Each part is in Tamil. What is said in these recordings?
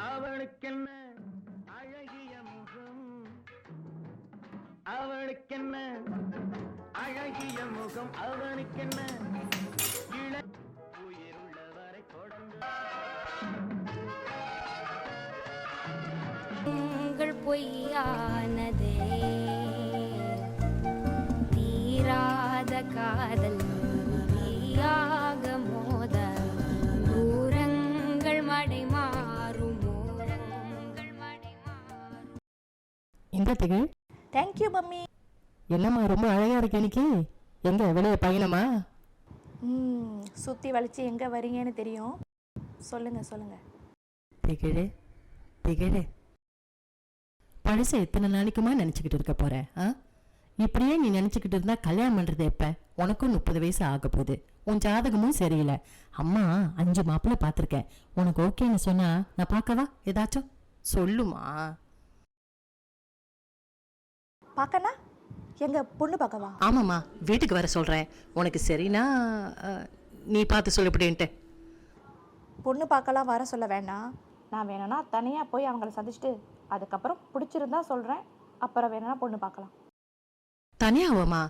அவளுக்கென்ன அழகிய முகம், அவளுக்கென்ன அழகிய முகம், அவனுக்கென்ன இள உயிருள்ளவரை தொடர்ந்து உங்கள் பொய்யானதே தீராத காதல் நீயாக மோத தூரங்கள் மடை மாறும் ஓரங்கள் மடை மாறும். இந்த திகழ் தேங்க்யூ மம்மி. என்னம்மா ரொம்ப அழகா இருக்கு இன்னைக்கு. எங்க வெளியே பயணமா? சுற்றி வளைச்சி எங்கே வரீங்கன்னு தெரியும். சொல்லுங்கள் சொல்லுங்கள். திகழே திகழே, பழச எத்தனை நாளைக்குமா நினச்சிக்கிட்டு இருக்க போற? இப்படியே நீ நினச்சிக்கிட்டு இருந்தா கல்யாணம் பண்ணுறது எப்போ? உனக்கும் 30 வயசு ஆக போகுது. உன் ஜாதகமும் சரியில்லை. அம்மா 5 மாப்பிள்ளை பார்த்துருக்கேன். உனக்கு ஓகேன்னு சொன்னா நான் பார்க்கவா? ஏதாச்சும் சொல்லுமா. பார்க்கண்ணா எங்க பொண்ணு பார்க்கவா? ஆமாம்மா, வீட்டுக்கு வர சொல்கிறேன். உனக்கு சரினா நீ பார்த்து சொல்லப்படின்ட்டு. பொண்ணு பார்க்கலாம் வர சொல்ல வேண்டாம். நான் வேணும்னா தனியாக போய் அவங்கள சந்திச்சுட்டு அதுக்கப்புறம் பிடிச்சிருந்தா சொல்கிறேன். அப்புறம் வேணும்னா பொண்ணு பார்க்கலாம். தனியாவாம்மா?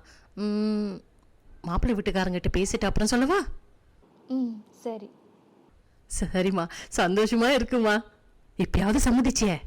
மாப்பிள்ளை வீட்டுக்காரங்கிட்ட பேசிட்டு அப்புறம் சொல்லவா? சரி சரிம்மா, சந்தோஷமா இருக்குமா. இப்பயாவது சம்மதிச்சியே?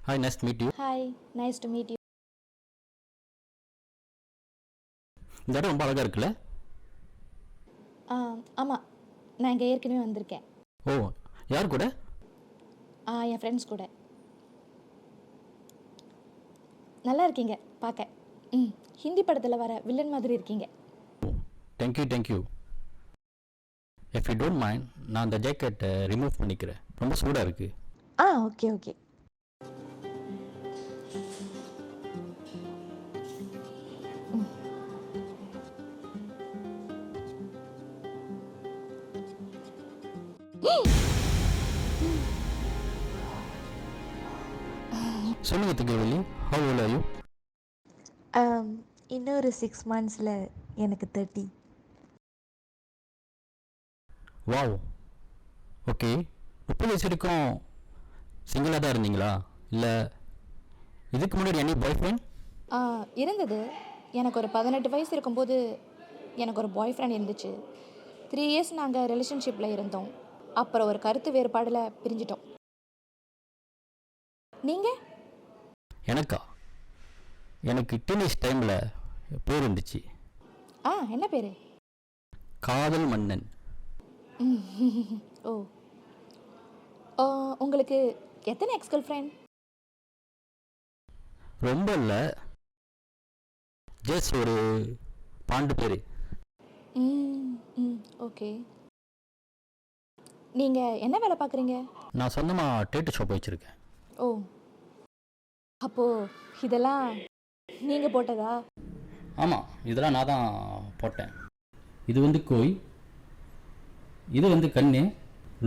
Hi, nice to meet you. Hi, nice to meet you. இந்த இடம் ரொம்ப அழகாக இருக்குல்ல? ஆமாம், நான் இங்கே ஏற்கனவே வந்திருக்கேன். ஓ, யார் கூட? என் ஃப்ரெண்ட்ஸ் கூட. நல்லா இருக்கீங்க பார்க்க. ஹிந்தி படத்தில் வர வில்லன் மாதிரி இருக்கீங்க. Thank you. If you don't mind, நான் அந்த ஜாக்கெட்டை ரிமூவ் பண்ணிக்கிறேன். ரொம்ப சூடாக இருக்குது. ஓகே. சொல்லுங்க திகவலி, how old are you? இன்னொரு 6 monthsல எனக்கு 30. Wow, okay. 30 வயசு வரைக்கும் சிங்கிளாக தான் இருந்தீங்களா? இல்லை இதுக்கு முன்னாடி எனி பாய் ஃப்ரெண்ட்? இருந்தது. எனக்கு ஒரு 18 வயசு இருக்கும்போது எனக்கு ஒரு பாய் ஃப்ரெண்ட் இருந்துச்சு. 3 years நாங்கள் ரிலேஷன்ஷிப்பில் இருந்தோம். அப்புறம் ஒரு கருத்து வேறுபாடில் பிரிஞ்சிட்டோம். நீங்கள்? எனக்கு டீனேஜ் டைமில் பேர் இருந்துச்சு. என்ன பேர்? காதல் மன்னன். ஓ, உங்களுக்கு எத்தனை எக்ஸ் கேர்ள் ஃப்ரெண்ட்? ரொம்ப இல்லை, ஜஸ்ட் ஒரு 12 பேர். ஓகே. நீங்கள் என்ன வேலை பார்க்குறீங்க? நான் சொந்தமாக டேட்டு ஷாப் வச்சுருக்கேன். ஓ, அப்போது இதெல்லாம் நீங்கள் போட்டதா? ஆமாம், இதெல்லாம் நான் தான் போட்டேன். இது வந்து கோய், இது வந்து கண்ணு,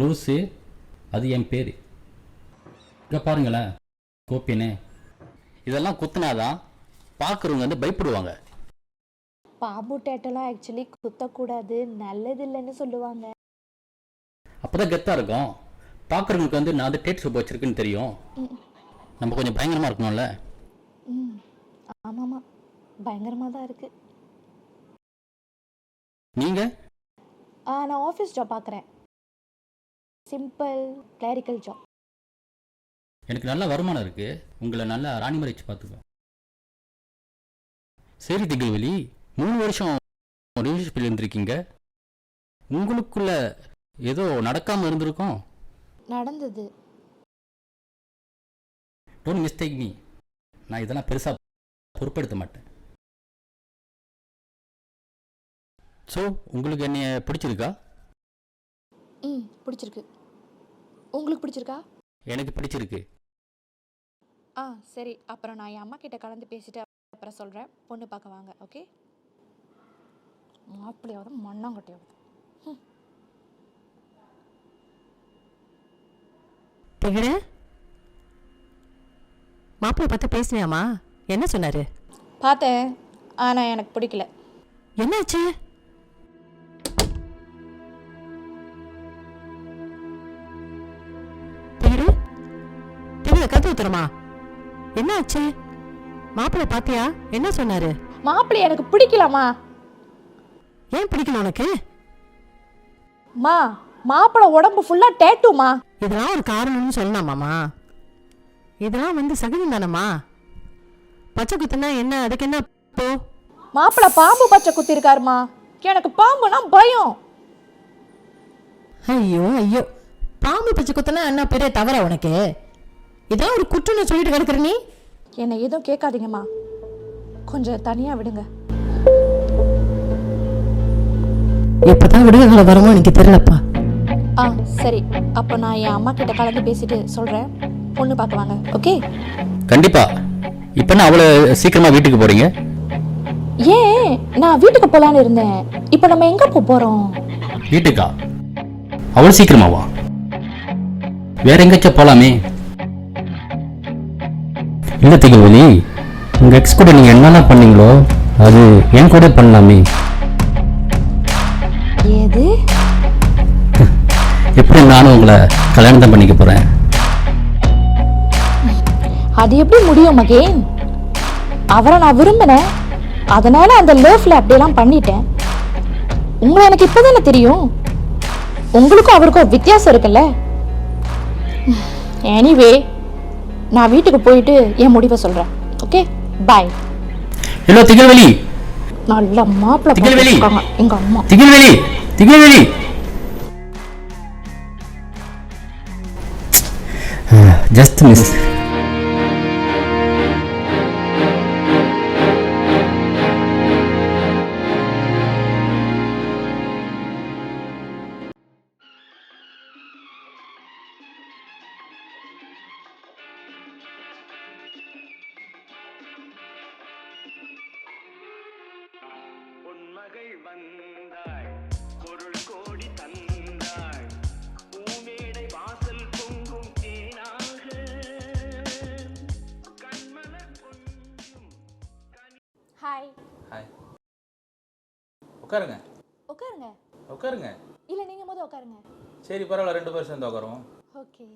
லூஸு, அது என் பேர். இங்கே பாருங்களேன், கோப்பின்னு. இதெல்லாம் குத்துனாதான் பார்க்குறவங்க வந்து பயப்படுவாங்க. பாம்பு டேட்டெல்லாம் ஆக்சுவலி குத்தக்கூடாது, நல்லது இல்லைன்னு சொல்லுவாங்க. அப்போ தான் கெத்தாக இருக்கும். பார்க்குறவங்களுக்கு வந்து நான் வந்து டேட் ஷாப் வச்சுருக்குன்னு தெரியும். நம்ம கொஞ்சம் பயங்கரமாக இருக்கணும்ல. ஆமாம், பயங்கரமாக தான் இருக்குது. நீங்கள்? நான் ஆஃபீஸ் ஜாப் பார்க்குறேன். Simple clerical job. எனக்கு நல்ல வருமானம் இருக்குது. உங்களை நல்லா ராணி மாதிரி வச்சு பார்த்துக்கோ. சரி திகழ்வெளி, 3 வருஷம் ரிலேஷன்ஷிப்பில் இருந்திருக்கீங்க. உங்களுக்குள்ள ஏதோ நடக்காமல் இருந்திருக்கும். நடந்தது. Don't mistake me. நான் இதெல்லாம் பெருசாக பொறுப்படுத்த மாட்டேன். ஸோ உங்களுக்கு என்னைய பிடிச்சிருக்கா? பிடிச்சிருக்கு. உங்களுக்கு பிடிச்சிருக்கா? எனக்கு பிடிச்சிருக்கு. சரி, அப்புறம் நான் என் அம்மா கிட்ட கலந்து பேசிட்டு அப்புறம் சொல்கிறேன். பொண்ணு பார்க்க வாங்க. ஓகே? மாப்பிள்ளையாவது மண்ணாங்கட்டியாவது. திகழே, மாப்பிள்ளை பார்த்து பேசினியாமா? என்ன சொன்னாரு? பார்த்தேன், ஆனால் எனக்கு பிடிக்கல. என்னாச்சு? திகழே, திகழே கத்து ஊத்துறமா? என்னாச்சு? மாப்பிள்ளை பாத்தியா? என்ன சொன்னாரு? மாப்பிள்ளை எனக்கு பிடிக்கலம்மா. ஏன் பிடிக்கல உனக்கு? மாப்பிள்ளை உடம்பு ஃபுல்லாக டேட்டூமா. இதெல்லாம் ஒரு காரணம்னு சொல்லலாமாமா? இதெல்லாம் வந்து சகஜம் தானம்மா. பச்சை குத்துனா என்ன, அதுக்கு என்ன போ? மாப்பிள்ளை பாம்பு பச்சை குத்திருக்காருமா. எனக்கு பாம்புனா பயம். ஐயோ ஐயோ, பாம்பு பச்சை குத்துனா என்ன பெரிய தவறா உனக்கு? இதான் ஒரு குற்றம்னு சொல்லிட்டு கிடக்குற நீ. என்னை எதுவும் கேட்காதீங்கம்மா, கொஞ்சம் தனியாக விடுங்க. எப்பதான் விடுதலை வருமோ எனக்கு தெரியலப்பா. சரி, அப்போ நான் என் அம்மா கிட்ட கலந்து பேசிட்டு சொல்கிறேன். பொண்ணு பார்க்க வாங்க. ஓகே? கண்டிப்பா. இப்போ நான் அவ்வளோ சீக்கிரமா வீட்டுக்கு போறீங்க? ஏன், நான் வீட்டுக்கு போகலான்னு இருந்தேன். இப்போ நம்ம எங்கே போகிறோம்? வீட்டுக்கா? அவ்வளோ சீக்கிரமாவா? வேற எங்கேயாச்சும் போலாமே? இல்லை திகழ்வெளி, உங்க எக்ஸ் கூட நீங்க என்னெல்லாம் பண்ணீங்களோ அது என் கூட பண்ணலாமே. ஏது? எப்படி நானும் உங்களை கல்யாணம் தான் பண்ணிக்க போறேன். அது எப்படி முடியும் மகேன்? அவரை நான் விரும்பினேன், அதனால அந்த லவ்ல அப்படியெல்லாம் பண்ணிட்டேன். உங்களை எனக்கு இப்போதானே தெரியும். உங்களுக்கும் அவருக்கும் வித்தியாசம் இருக்குல்ல. எனிவே, நான் வீட்டுக்கு போயிட்டு என் முடிவை சொல்றேன். Okay, bye. ஹலோ திகழ்வெளி. நல்ல மாப்பிள்ளை திகழ்வெளி, எங்க அம்மா. திகழ்வெளி, திகழ்வெளி. Just miss. பொன்மகள் வந்தாள், பொருள் கோடி தந்தாள், பூமேடை வாசல் பொங்கும் தேனாக, கண்மலர் கொஞ்சும் கனி. ஹாய். ஹாய். உட்காருங்க உட்காருங்க. உட்காருங்க. இல்ல, நீங்க முதல்ல உட்காருங்க. சரி பரவாயில்ல, 2 பேர் சேர்ந்து உட்காருவோம். Okay.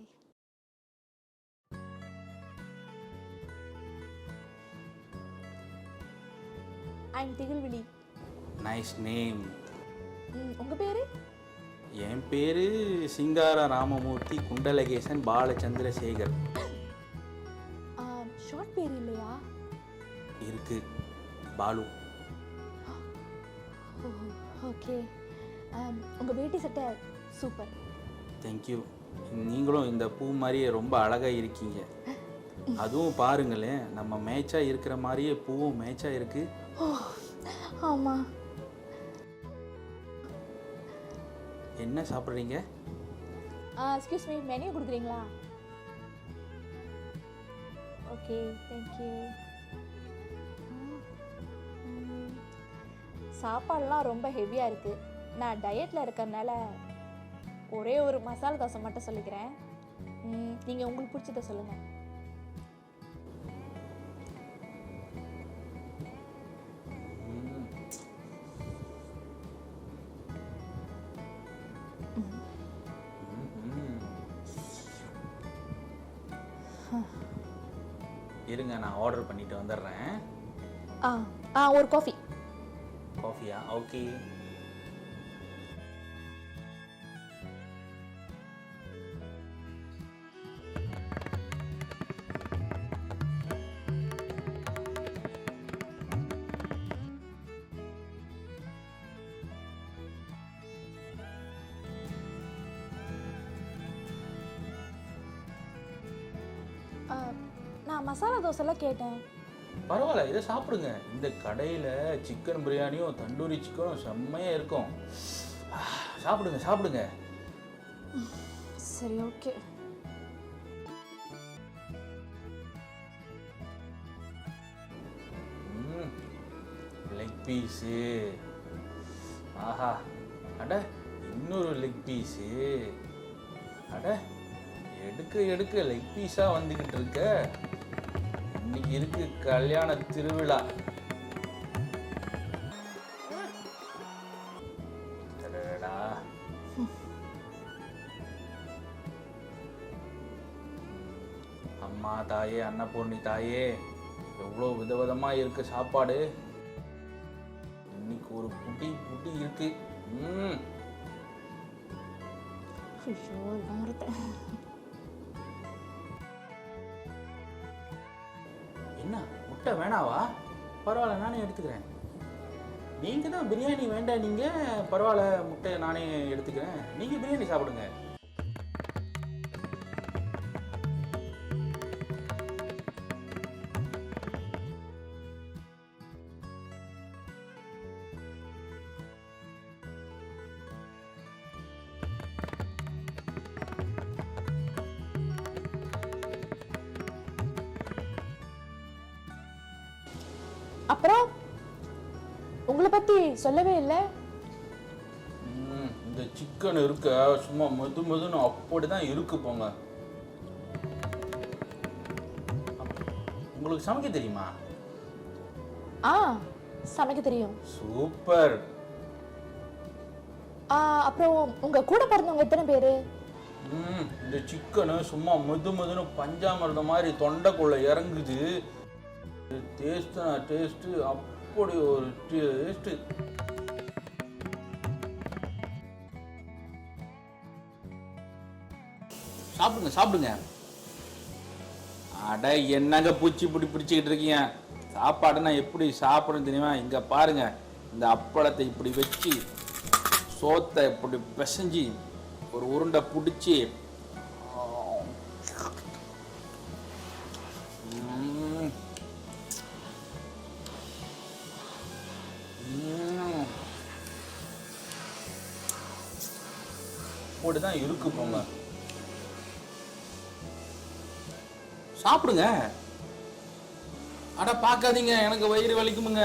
I'm Thigazhvizhi. Nice name. உங்க பேரு? என் பேரு சிங்கார ராமமூர்த்தி குண்டலகேசன் பாலச்சந்திரசேகர். ஷார்ட் பேர் இல்லையா? இருக்கு, பாலு. ஓகே. உங்க வேட்டி சட்டை சூப்பர். தேங்க்யூ. நீங்களும் இந்த பூ மாதிரியே ரொம்ப அழகாக இருக்கீங்க. அதுவும் பாருங்களேன், நம்ம மேட்சாக இருக்கிற மாதிரியே பூவும் மேட்சாக இருக்கு. ஆமா. என்ன சாப்பிட்றீங்க? எக்ஸ்கியூஸ் மீ, மெனு கொடுக்குறீங்களா? Okay, thank you. சாப்பாடுலாம் ரொம்ப ஹெவியாக இருக்குது. நான் டயட்டில் இருக்கிறதுனால ஒரே ஒரு மசாலா தோசை மட்டும் சொல்லிக்கிறேன். நீங்கள் உங்களுக்கு பிடிச்சதை சொல்லுங்கள். இருங்க, நான் ஆர்டர் பண்ணிட்டு வந்துடுறேன். ஒரு காஃபி. காஃபியா? ஓகே. நான் மசாலா தோசைலாம் கேட்டேன். பரவாயில்ல, இதை சாப்பிடுங்க. இந்த கடையில் சிக்கன் பிரியாணியும் தண்டூரி சிக்கனும் செம்மையாக இருக்கும். சாப்பிடுங்க சாப்பிடுங்க. சரி, ஓகே. Leg piece. ஆஹா, அட இன்னொரு லெக் பீஸு. அட எடுக்க லெக் பீஸாக வந்துக்கிட்டு இருக்க. இன்னைக்கு இருக்கு கல்யாண திருவிழா. அடடா. அம்மா தாயே, அன்னபூர்ணி தாயே, எவ்வளோ விதவிதமாக இருக்கு சாப்பாடு. இன்னைக்கு ஒரு புட்டி இருக்கு. என்ன முட்டை வேணாவா? பரவாயில்ல, நானே எடுத்துக்கிறேன். நீங்க தான் பிரியாணி வேண்டாம் நீங்க. பரவாயில்ல, முட்டை நானே எடுத்துக்கிறேன். நீங்க பிரியாணி சாப்பிடுங்க. அப்புறம் உங்களை பத்தி சொல்லவே இல்லை. இந்த சிக்கன் இருக்க சும்மா மெதுன்னு அப்படிதான் இருக்கு போங்க. உங்களுக்கு சமைக்க தெரியுமா? சமைக்க தெரியும். சூப்பர். அப்புறம் உங்க கூட பிறந்தவங்க எத்தனை பேரு? இந்த சிக்கனு சும்மா மெதுன்னு பஞ்சாமிர்தம் மாதிரி தொண்டைக்குள்ள இறங்குது. டேஸ்ட் அப்படி ஒரு டேஸ்ட். சாப்பிடுங்க. அட என்னங்க பூச்சி பிடிச்சிக்கிட்டு இருக்கீங்க? சாப்பாடு நான் எப்படி சாப்பிடுன்னு தெரியுமா? இங்க பாருங்க, இந்த அப்பளத்தை இப்படி வச்சு சோத்தை இப்படி பிசைஞ்சி ஒரு உருண்டை பிடிச்சி அப்படிதான் இருக்கு போங்க. சாப்பிடுங்க. அட பார்க்காதீங்க, எனக்கு வயிறு வலிக்குமுங்க.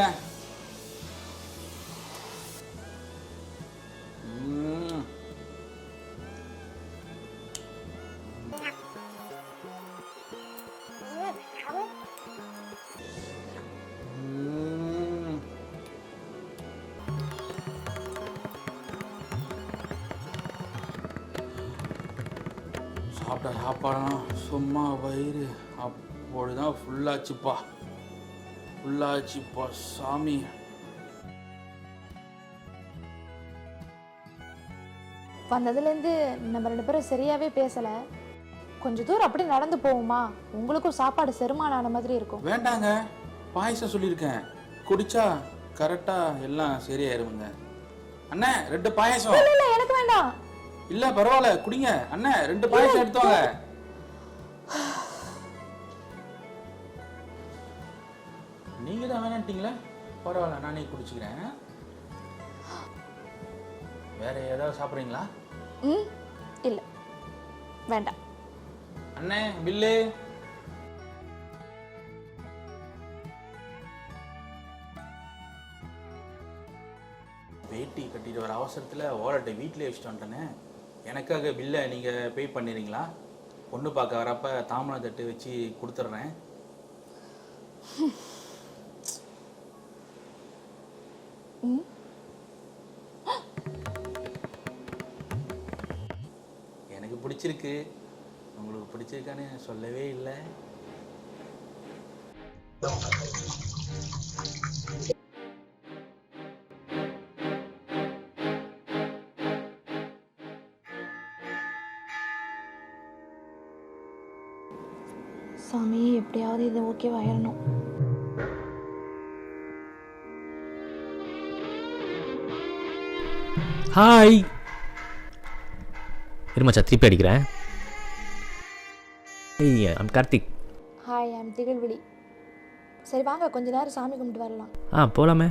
சாப்பிட்ட சாப்பாடுலாம் சும்மா வயிறு அப்படிதான் ஃபுல்லாச்சுப்பா சாமி. வந்ததுலேருந்து நம்ம 2 பேரும் சரியாவே பேசல. கொஞ்சம் தூரம் அப்படி நடந்து போவோமா? உங்களுக்கும் சாப்பாடு செரிமானம் ஆன மாதிரி இருக்கும். வேண்டாங்க, பாயசம் சொல்லியிருக்கேன், குடிச்சா கரெக்டா எல்லாம் சரியாயிருங்க. அண்ணே 2 பாயசம். இல்ல எனக்கு வேண்டாம். இல்ல பரவாயில்ல, குடிங்க. அண்ணே 2 பாயசம் எடுத்துவாங்க. நீங்க தான் வேணான்ட்டீங்களா? பரவாயில்ல, நானே குடிச்சுக்கிறேன். வேற ஏதாவது சாப்பிட்றீங்களா? இல்ல வேண்டாம். அண்ணே பில்லு. வேட்டி கட்டிட்டு வர அவசரத்தில் ஓரட்டை வீட்டிலே வச்சுட்டு வந்துட்டேனே. எனக்காக பில்லை நீங்கள் பே பண்ணிடுறீங்களா? பொண்ணு பார்க்க வரப்ப தாமரை தட்டு வச்சு கொடுத்துட்றேன். எனக்கு பிடிச்சிருக்கு, உங்களுக்கு பிடிச்சிருக்கான்னு சொல்லவே இல்லை. சாமி, எப்படியாவது இது ஓகேவாயிரணும். ஹாய். இருமாச்சா, திருப்பி அடிக்கிறேன். ஏய், I'm Karthik. Hi, I'm Thigazhvizhi. சரி வாங்க, கொஞ்ச நேரம் சாமி கும்பிட்டு வரலாம். போகலாமே.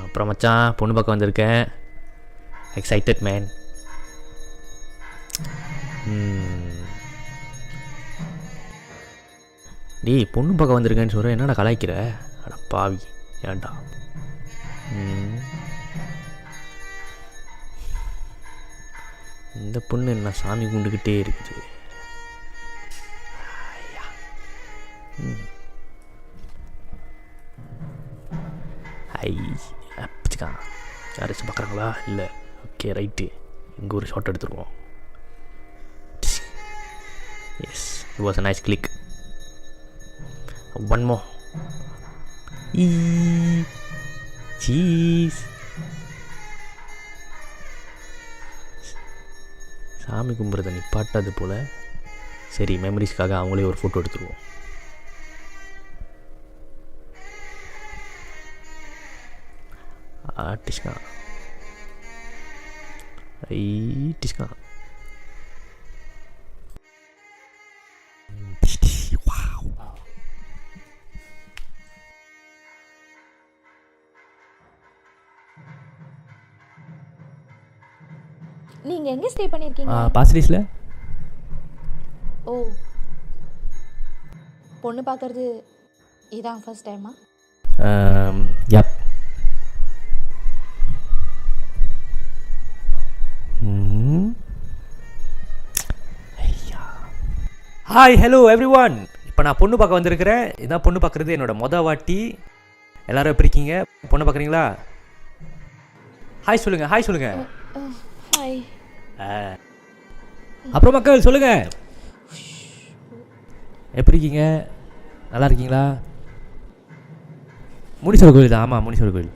அப்புறம் மச்சான், பொண்ணு பார்க்க வந்திருக்கேன். Excited man. டேய் பொண்ணு பார்க்க வந்திருக்கேன்னு சொல்கிறேன், என்னடா கலாய்க்கிற? அட பாவி, ஏன்டா? இந்த பொண்ணு என்ன சாமி கும்பிட்டுக்கிட்டே இருக்குது. ஐ அப்பச்சுக்கா, யாராச்சும் பார்க்குறாங்களா? இல்லை. ஓகே ரைட்டு, இங்கே ஒரு ஷாட் எடுத்துருவோம். Yes, it was a nice click. One more. Cheese. சாமி கும்பிட்றத நிப்பாட்டது போல். சரி, மெமரிஸ்க்காக அவங்களே ஒரு ஃபோட்டோ எடுத்துருவோம். டிஷ்கா டிஷ்கா. நீங்க எங்க ஸ்டே பண்ணிருக்கீங்க? பாசிட்டிவ்ஸில். ஓ, பொண்ணு பார்க்கறது இதான் ஃபர்ஸ்ட் டைமா? Yup. Hi, hello everyone. இப்போ நான் பொண்ணு பார்க்க வந்திருக்கிறேன். இதான் பொண்ணு பார்க்குறது என்னோட வாட்டி. எல்லோரும் எப்படி இருக்கீங்க? பொண்ணு பார்க்குறீங்களா? ஹாய் சொல்லுங்கள், ஹாய் சொல்லுங்கள். ஹாய். அப்புறம் மக்கள் சொல்லுங்கள், எப்படி இருக்கீங்க? நல்லா இருக்கீங்களா? முனீஸ்வரர் கோயில் தான். ஆமாம், முனீஸ்வரர் கோயில்.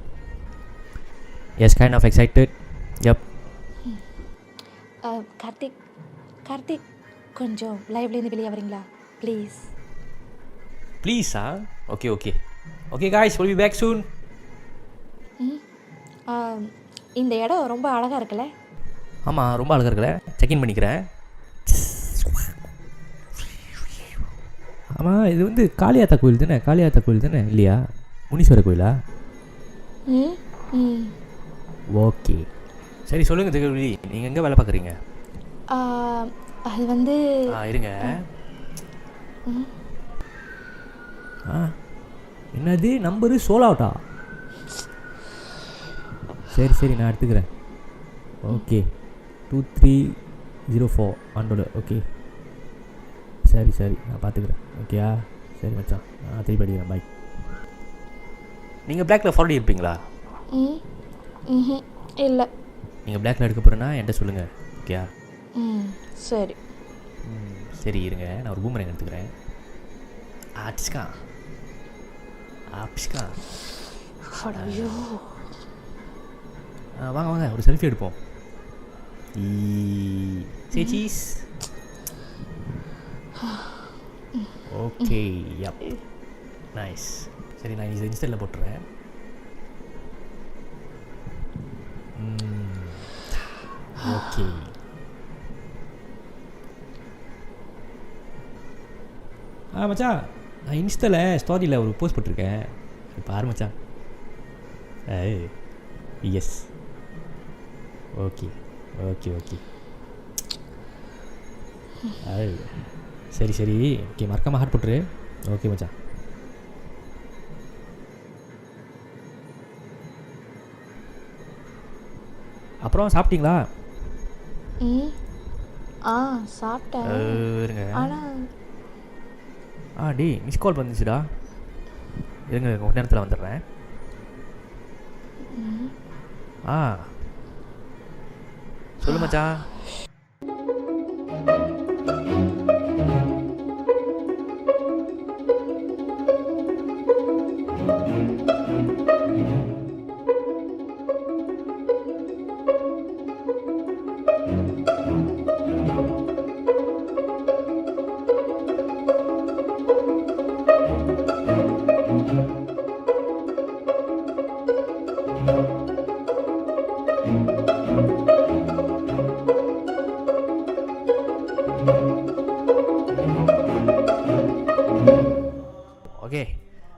Yes, kind of excited. Yup. Karthik, Karthik கொஞ்சம் லைவ்லேருந்து வெளியே வரீங்களா ப்ளீஸ்? ப்ளீஸா? Okay okay okay guys, will be back soon. இந்த இடம் ரொம்ப அழகாக இருக்குல்ல? ஆமாம், ரொம்ப அழகாக இருக்கல. செக்இன் பண்ணிக்கிறேன். ஆமாம், இது வந்து காளியாத்தா கோயில் தானே? காளியாத்தா கோயில் தானே? இல்லையா, முனீஸ்வரர் கோயிலா? ஓகே, சரி சொல்லுங்கள் திகழ்வி, நீங்கள் எங்கே வேலை பார்க்குறீங்க? அது வந்து இருங்க. என்னது நம்பரு? சோலாவட்டா? சரி சரி, நான் எடுத்துக்கிறேன். ஓகே, 2304 ஆண்டோட. ஓகே சரி சரி, நான் பார்த்துக்கிறேன். ஓகேயா? சரி மச்சான், நான் திருப்பி அடிக்கிறேன். பாய். நீங்கள் பிளாக்கில் ஃபார்வர்ட் இருப்பீங்களா? இல்லை. நீங்கள் பிளாக்கில் எடுக்க போகிறேன்னா என்கிட்ட சொல்லுங்கள். ஓகேயா? சரி சரி, இருங்க, நான் ஒரு பூமரேங் எடுத்துக்கிறேன். ஆப்ஸ்கா ஆப்ஸ்கா. வாங்க வாங்க, ஒரு செல்ஃபி எடுப்போம். சீஸ். Okay, yup, nice. சரி, நான் இது இன்ஸ்டாவில் போட்டுறேன். ஓகே. மச்சான், நான் இன்ஸ்டாவில் ஸ்டோரியில் ஒரு போஸ்ட் போட்டிருக்கேன், பாரு மச்சான். எஸ். Okay okay okay. சரி சரி, ஓகே, மறக்காமல் ஹார்ட் போட்டுரு. ஓகே மச்சான். அப்புறம் சாப்பிட்டீங்களா? சாப்பிட்டேன். இருங்க. டே, மிஸ் கால் வந்துச்சுடா. இருங்க, ஒரு நேரத்தில் வந்துடுறேன். சொல்லு மச்சான். Okay,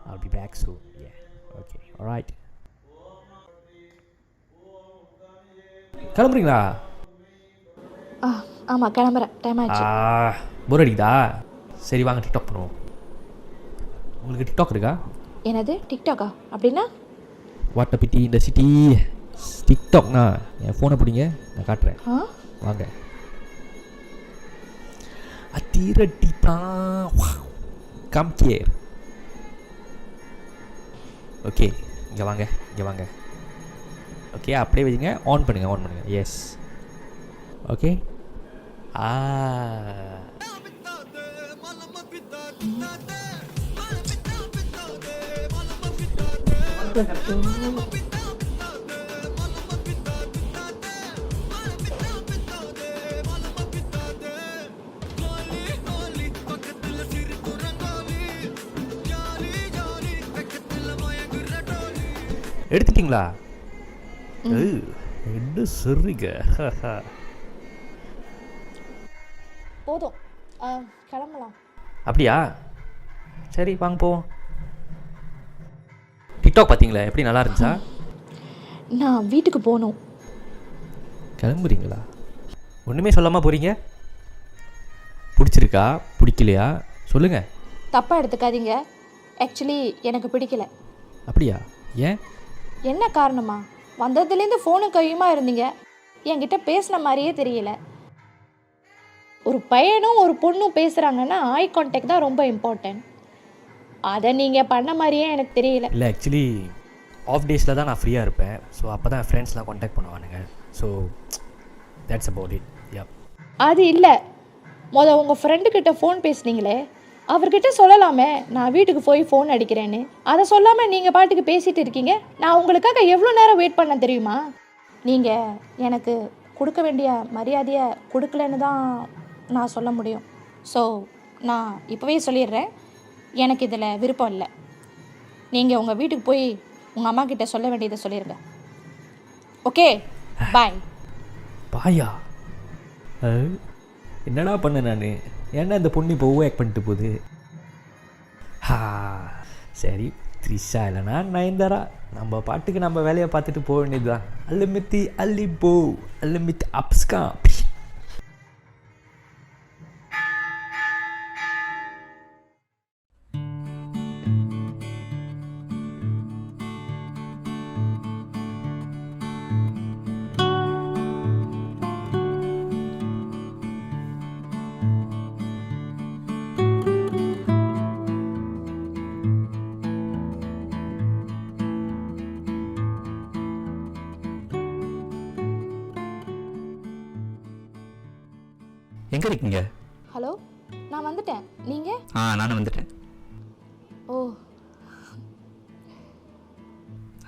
I'll be back soon. Yeah. Okay. All right. கிளம்புறீங்களா? ஆமாம், கிளம்புறேன். டைம் ஆயிடுச்சு. போர் அடிக்குதா? சரி வாங்க, டிக்டாக் பண்ணுவோம். உங்களுக்கு டிக்டாக் இருக்கா? என்னது டிக்டாக்கா? அப்படின்னா? வாட் பிட்டி இந்த சிட்டி. டிக்டாக்னா என் ஃபோனை பிடிங்க, நான் காட்டுறேன். வாங்க. அதிரடிப்பா கம் ஹியர். ஓகே, இங்கே வாங்க, இங்கே வாங்க. ஓகே, அப்படியே வைங்க. ஆன் பண்ணுங்கள். எஸ். ஓகே. எடுத்துட்டிங்களா? என்ன சொல்றீங்க? போதும், கிளம்பலாம். அப்படியா? சரி வாங்க போவோம். டிக்டாக் பார்த்தீங்களா? எப்படி நல்லா இருந்துச்சா? நான் வீட்டுக்கு போகணும். கிளம்புறீங்களா? ஒன்றுமே சொல்லாமல் போகிறீங்க? பிடிச்சிருக்கா பிடிக்கலையா சொல்லுங்கள். தப்பாக எடுத்துக்காதீங்க. ஆக்சுவலி எனக்கு பிடிக்கல. அப்படியா? ஏன்? என்ன காரணமா? வந்ததுலேருந்து ஃபோனும் கையுமா இருந்தீங்க. என்கிட்ட பேசின மாதிரியே தெரியல. ஒரு பையனும் ஒரு பொண்ணும் பேசுகிறாங்கன்னா ஐ கான்டாக்ட் தான் ரொம்ப இம்பார்ட்டன்ட். அதை நீங்கள் பண்ண மாதிரியே எனக்கு தெரியல. இல்லை, ஆக்சுவலி ஆஃப் டேஸில் தான் நான் ஃப்ரீயாக இருப்பேன். ஸோ அப்போ தான் ஃப்ரெண்ட்ஸ்லாம் கான்டாக்ட் பண்ணுவானுங்க. So that's about it. Yeah. அது இல்லை, உங்கள் ஃப்ரெண்டுக்கிட்ட ஃபோன் பேசுனீங்களே, அவர்கிட்ட சொல்லலாமே நான் வீட்டுக்கு போய் ஃபோன் அடிக்கிறேன்னு. அதை சொல்லாமல் நீங்கள் பாட்டுக்கு பேசிகிட்டு இருக்கீங்க. நான் உங்களுக்காக எவ்வளோ நேரம் வெயிட் பண்ண தெரியுமா? நீங்கள் எனக்கு கொடுக்க வேண்டிய மரியாதையை கொடுக்கலன்னு தான் நான் சொல்ல முடியும். ஸோ நான் இப்போவே சொல்லிடுறேன், எனக்கு இதில் விருப்பம் இல்லை. நீங்கள் உங்கள் வீட்டுக்கு போய் உங்கள் அம்மா கிட்ட சொல்ல வேண்டியதை சொல்லிடுங்க. ஓகே, பாய். பாயா? என்னடா பண்ண நான்? ஏன்னா இந்த பொண்ணு இப்போ ஓவர் ஆக்ட் பண்ணிட்டு போகுது. சரி, த்ரிஷா இல்லைனா நயன்தாரா, நம்ம பாட்டுக்கு நம்ம வேலையை பார்த்துட்டு போக வேண்டியது தான். அல்லமித்தி அல்லிப்போ அல்லமித்தி அப்ஸ்கா. எங்கே இருக்கீங்க? ஹலோ, நான் வந்துட்டேன். நீங்கள்? நானும் வந்துட்டேன். ஓ,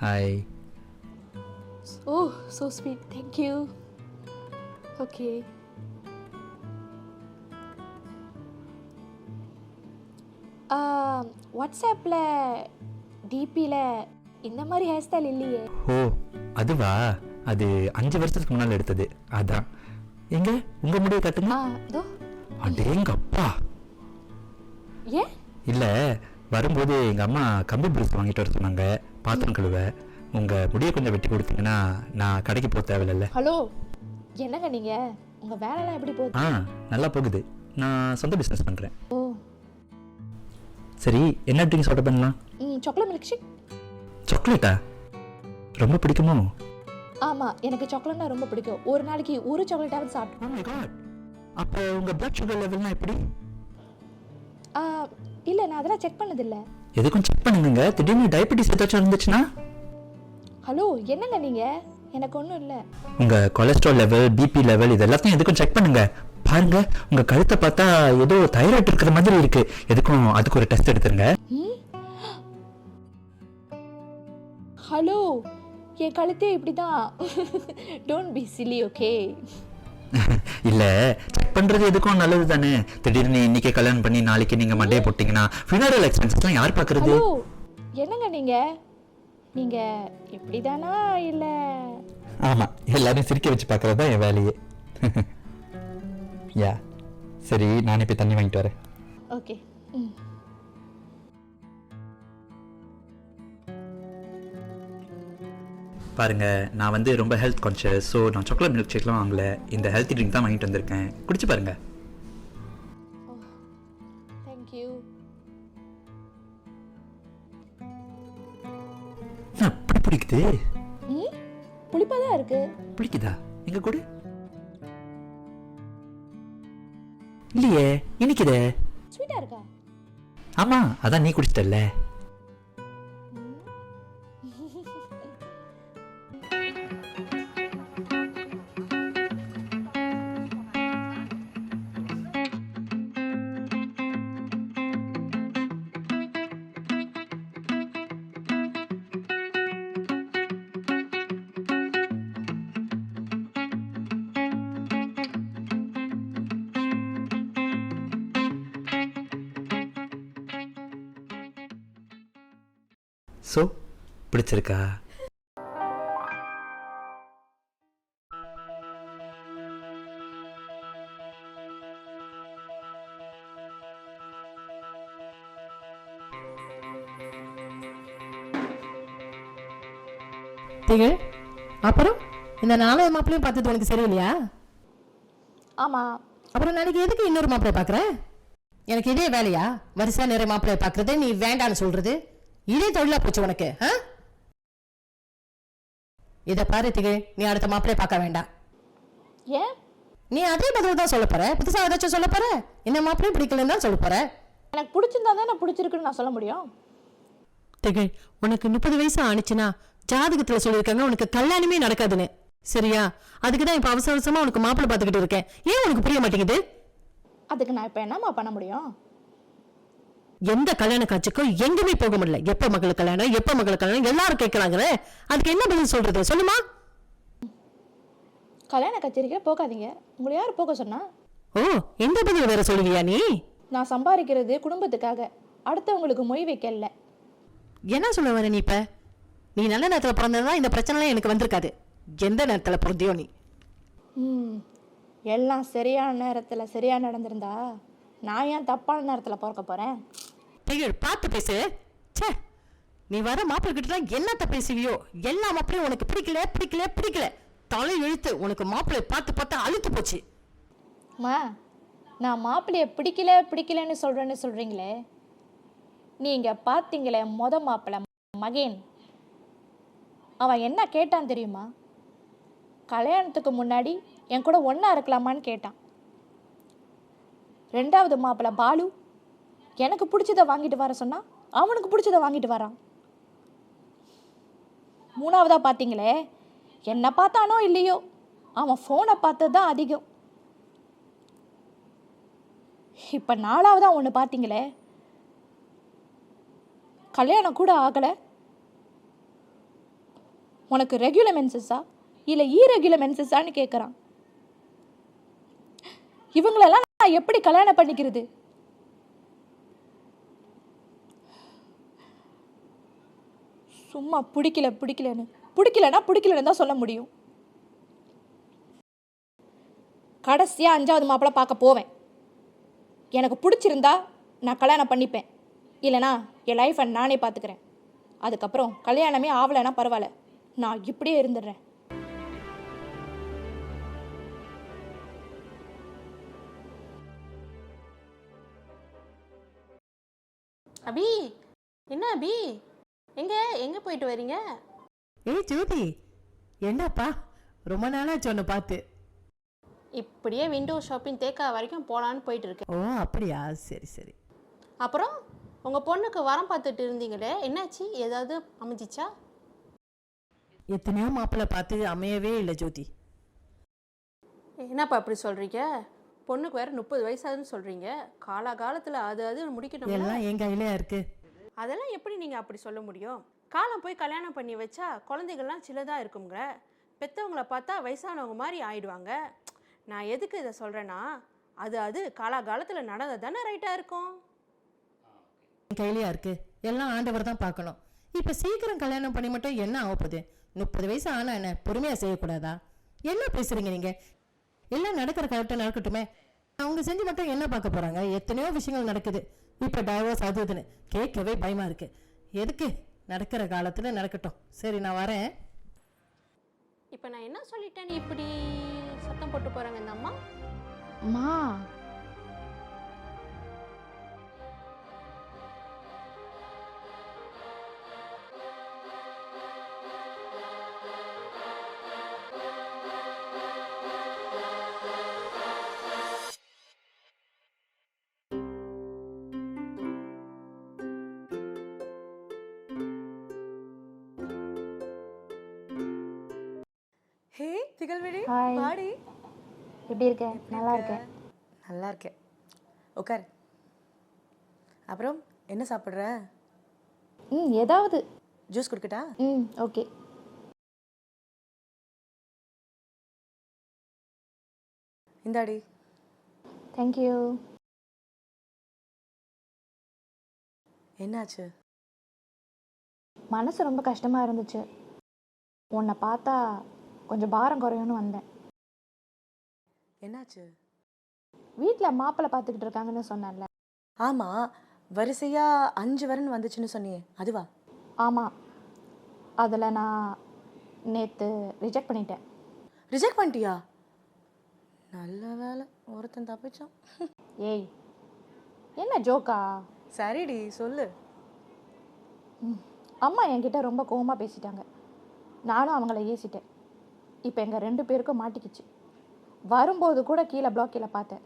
ஹாய். ஓ ஸோ ஸ்வீட், தேங்க்யூ. ஓகே. வாட்ஸ்அப்பில் டிபியில் இந்த மாதிரி ஹேர் ஸ்டைல் இல்லையே. ஓ அதுவா? அது 5 வருஷத்துக்கு முன்னால் எடுத்தது. அதான். எங்க உங்க முடியை காட்டுங்க. அடேங்கப்பா. ஏன்? இல்ல, வரும்போது எங்க அம்மா கம்பி பிரஷ் வாங்கிட்டு வர சொன்னாங்க, பாத்திரம் கழுவ. உங்க முடியை கொஞ்சம் வெட்டி கொடுத்தீங்கன்னா நான் கடைக்கு போக தேவையில்ல. ஹலோ, என்னங்க நீங்க? உங்க வேலைலாம் எப்படி போகுது? நல்லா போகுது. நான் சொந்த பிசினஸ் பண்றேன். ஓ சரி, என்ன ட்ரிங்க்ஸ் ஆர்டர் பண்ணலாம்? Chocolate milk shake. சாக்லேட்டா? ரொம்ப பிடிக்குமோ? ஆமா, எனக்கு சாக்லேட்னா ரொம்ப பிடிக்கும். ஒரு நாளைக்கு ஒரு சாக்லேட்டாவது சாப்பிட்டு. Oh my god. அப்ப உங்க பிளட் சுகர் லெவல்னா எப்படி? இல்ல, நான் அதெல்லாம் செக் பண்ணது இல்ல. எதுக்கும் செக் பண்ணுங்க. திடீர்னு டயபெட்டிஸ் ஏதாச்சும் இருந்துச்சுன்னா? ஹலோ, என்னங்க நீங்க? எனக்கு ஒண்ணும் இல்ல. உங்க கொலஸ்ட்ரால் லெவல், பிபி லெவல் இது எல்லாத்தையும் எதுக்கும் செக் பண்ணுங்க. பாருங்க, உங்க கழுத்தை பார்த்தா ஏதோ தைராய்டு இருக்கிற மாதிரி இருக்கு. எதுக்கும் அதுக்கு ஒரு டெஸ்ட் எடுத்துருங்க. ஹலோ, என் கழுத்தே இப்படிதான். Don't be Chile, okay? இல்ல, செக் பண்றது எதுக்கும் நல்லது தானே. திடீர்னு இன்னைக்கு கல்யாணம் பண்ணி நாளைக்கு நீங்க மண்டையை போட்டீங்கன்னா ஃபியூனரல் எக்ஸ்பென்சஸ்லாம் யார் பாக்குறது? ஹலோ, என்னங்க நீங்க? நீங்க இப்படிதானா இல்ல? ஆமா, எல்லாரும் சிரிக்க வச்சு பாக்குறது தான் என் வேலையே. யா, சரி, நான் இப்ப தண்ணி வாங்கிட்டு வரேன். ஓகே. பாருங்க, நான் வந்து ரொம்ப ஹெல்த் கான்ஷியஸ். ஸோ நான் சாக்லேட் மில்க் ஷேக்லாம் வாங்கல. இந்த ஹெல்த்தி ட்ரிங்க் தான் வாங்கிட்டு வந்திருக்கேன். குடிச்சு பாருங்க. தேங்க்யூ. பிடிக்குது? ம் புளிப்பாக தான் இருக்கு. பிடிக்குதா? எங்க கூட இல்லையே, இனிக்குதே. ஸ்வீட்டாக இருக்கா? ஆமா, அதான் நீ குடிச்சிட்டல்ல. ஸோ பிடிச்சிருக்கா? திகழ், அப்புறம் இந்த 4 மாப்பிளையும் பார்த்தது உனக்கு சரியில்லையா? ஆமாம். அப்புறம் நாளைக்கு எதுக்கு இன்னொரு மாப்பிள்ளை பார்க்குற? எனக்கு இதே வேலையா? வரிசையா நிறைய மாப்பிள்ளைய பார்க்கறது, நீ வேண்டான்னு சொல்றது, இதே தொழிலா போச்சு உனக்கு. இதை பாரு திகழ், நீ அடுத்த மாப்பிள்ளைய பார்க்க வேண்டாம். ஏன்? நீ அதே பதில் தான் சொல்ல போற? புதுசா ஏதாச்சும் சொல்ல போற? என்ன மாப்பிள்ளையும் பிடிக்கலன்னு தான் சொல்ல போற? எனக்கு பிடிச்சிருந்தா தான் நான் பிடிச்சிருக்குன்னு நான் சொல்ல முடியும். திகழ், உனக்கு 30 வயசு ஆனிச்சுன்னா ஜாதகத்துல சொல்லியிருக்காங்க உனக்கு கல்யாணமே நடக்காதுன்னு. சரியா? அதுக்கு தான் இப்ப அவசர அவசரமா உனக்கு மாப்பிள்ளை பார்த்துக்கிட்டு இருக்கேன். ஏன் உனக்கு புரிய மாட்டேங்குது? அதுக்கு நான் இப்போ என்னம்மா பண்ண முடியும்? எந்த கல்யாண காட்சிக்கும் எங்குமே போக முடியல. எப்ப மகளுக்கு கல்யாணம், எப்ப மகளுக்கு கல்யாணம் எல்லாரும் கேட்கறாங்க. அதுக்கு என்ன பதில் சொல்றது சொல்லுமா? கல்யாண கச்சேரிக்கே போகாதீங்க. உங்களை யார் போக சொன்னா? ஓ, எந்த பதில் வேற சொல்லுவியா நீ? நான் சம்பாதிக்கிறது குடும்பத்துக்காக, அடுத்தவங்களுக்கு மொய் வைக்கல. என்ன சொல்ல வர நீ? இப்ப நீ நல்ல நேரத்துல பிறந்ததா இந்த பிரச்சனைலாம் எனக்கு வந்திருக்காது. எந்த நேரத்துல பிறந்தியோ நீ? எல்லாம் சரியான நேரத்தில் சரியாக நடந்திருந்தா நான் ஏன் தப்பான நேரத்தில் பிறக்க போகிறேன்? திகழ், பார்த்து பேசு. ச்சே, நீ வர மாப்பிள்ளை கிட்டலாம் என்னத்த பேசுவியோ? எல்லா மாப்பிளையும் உனக்கு பிடிக்கல பிடிக்கல பிடிக்கல தலை இழுத்து உனக்கு மாப்பிள்ளை பார்த்து பார்த்து அழுத்து போச்சு. மா, நான் மாப்பிள்ளைய பிடிக்கல பிடிக்கலன்னு சொல்கிறீங்களே, நீங்கள் பார்த்தீங்களே மாப்பிள்ளை மகேன், அவன் என்ன கேட்டான் தெரியுமா? கல்யாணத்துக்கு முன்னாடி என் கூட ஒன்றா இருக்கலாமான்னு கேட்டான். 2வது மாப்பிள்ளை பாலு எனக்கு பிடிச்சதை வாங்கிட்டு வர சொன்னா அவனுக்கு பிடிச்சதை வாங்கிட்டு வரான். 3வதா பார்த்தீங்களே, என்ன பார்த்தானோ இல்லையோ அவன் ஃபோனை பார்த்தது தான் அதிகம். இப்போ 4வதா ஒன்று பார்த்தீங்களே, கல்யாணம் கூட ஆகலை, உனக்கு ரெகுலர் மென்சஸா இல்லை ஈரெகுலர் மென்சஸான்னு கேட்குறான். இவங்களெல்லாம் நான் எப்படி கல்யாணம் பண்ணிக்கிறது? சும்மா பிடிக்கலன்னு தான் சொல்ல முடியும். கடைசியா 5வது மாப்பிள்ளை பார்க்க போவேன். எனக்கு பிடிச்சிருந்தா நான் கல்யாணம் பண்ணிப்பேன், இல்லைனா என் லைஃப்பை நானே பார்த்துக்கிறேன். அதுக்கப்புறம் கல்யாணமே ஆகலைன்னா பரவாயில்ல, நான் இப்படியே இருந்துடுறேன். அபி, என்ன அபி, எங்கே போயிட்டு வரீங்க? ஏய் ஜோதி, என்னப்பா ரொம்ப நாளாச்சு உன்னை பார்த்து. இப்படியே விண்டோ ஷாப்பிங் தேக்கா வரைக்கும் போகலான்னு போயிட்டு இருக்கேன். ஓ அப்படியா, சரி சரி. அப்புறம் உங்கள் பொண்ணுக்கு வரம் பார்த்துட்டு இருந்தீங்களே, என்னாச்சு? ஏதாவது அமைஞ்சிச்சா? எத்தனையோ மாப்பிள்ளை பார்த்து அமையவே இல்லை ஜோதி. என்னப்பா அப்படி சொல்கிறீங்க? பொண்ணுக்கு வேறு 30 வயசாகுதுன்னு சொல்கிறீங்க. காலகாலத்தில் அது முடிக்கணும். எல்லாம் என் கையிலே இருக்கு. அதெல்லாம் எப்படி நீங்கள் அப்படி சொல்ல முடியும்? காலம் போய் கல்யாணம் பண்ணி வச்சா குழந்தைகள்லாம் சிலதாக இருக்குங்க. பெற்றவங்கள பார்த்தா வயசானவங்க மாதிரி ஆயிடுவாங்க. நான் எதுக்கு இதை சொல்கிறேன்னா, அது காலகாலத்தில் நடந்தது தானே ரைட்டாக இருக்கும். என் கையிலேயா இருக்கு, எல்லாம் ஆண்டவர் தான் பார்க்கணும். இப்போ சீக்கிரம் கல்யாணம் பண்ணி மட்டும் என்ன ஆகப்போகுது? 30 வயசு ஆனா என்ன பொறுமையாக செய்யக்கூடாதா? என்ன பேசுறீங்க நீங்க? எல்லாம் நடக்கிற கரெக்டாக நடக்கட்டுமே. அவங்க செஞ்சு மட்டும் என்ன பார்க்க போறாங்க? எத்தனையோ விஷயங்கள் நடக்குது. இப்போ டைவர்ஸ் அது இதுன்னு கேட்கவே பயமா இருக்கு. எதுக்கு? நடக்கிற காலத்தில் நடக்கட்டும். சரி, நான் வரேன். இப்போ நான் என்ன சொல்லிட்டேன், இப்படி சத்தம் போட்டு போகிறாங்க இந்த அம்மா? அம்மா, திகழ்விழி ஹாய். பாடி. எப்படி இருக்க? நல்லா இருக்கேன். நல்லா இருக்கேன். உட்கார். அப்புறம் என்ன சாப்பிட்ற? ஏதாவது. ஜூஸ் குடிக்கட்டா? ஓகே. இந்தாடி. தேங்க்யூ. என்னாச்சு? மனசு ரொம்ப கஷ்டமாக இருந்துச்சு. உன்னை பார்த்தா கொஞ்சம் பாரம் குறையும்னு வந்தேன். என்னாச்சு? வீட்டில் மாப்பிள்ளை பார்த்துக்கிட்டு இருக்காங்கன்னு சொன்னேன்ல. ஆமாம், வரிசையாக 5 வரன் வந்துச்சுன்னு சொன்னியே, அதுவா? ஆமாம், அதில் நான் நேற்று ரிஜெக்ட் பண்ணிட்டேன். ரிஜெக்ட் பண்ணிட்டியா? நல்ல வேலை, ஒருத்தன் தப்பிச்சான். ஏய், என்ன ஜோக்கா? சரிடி, சொல்லு. அம்மா என்கிட்ட ரொம்ப கோவமாக பேசிட்டாங்க. நானும் அவங்கள ஏசிட்டேன். இப்போ எங்கள் 2 பேருக்கும் மாட்டிக்கிச்சு. வரும்போது கூட கீழே பிளாக்கில் பார்த்தேன்.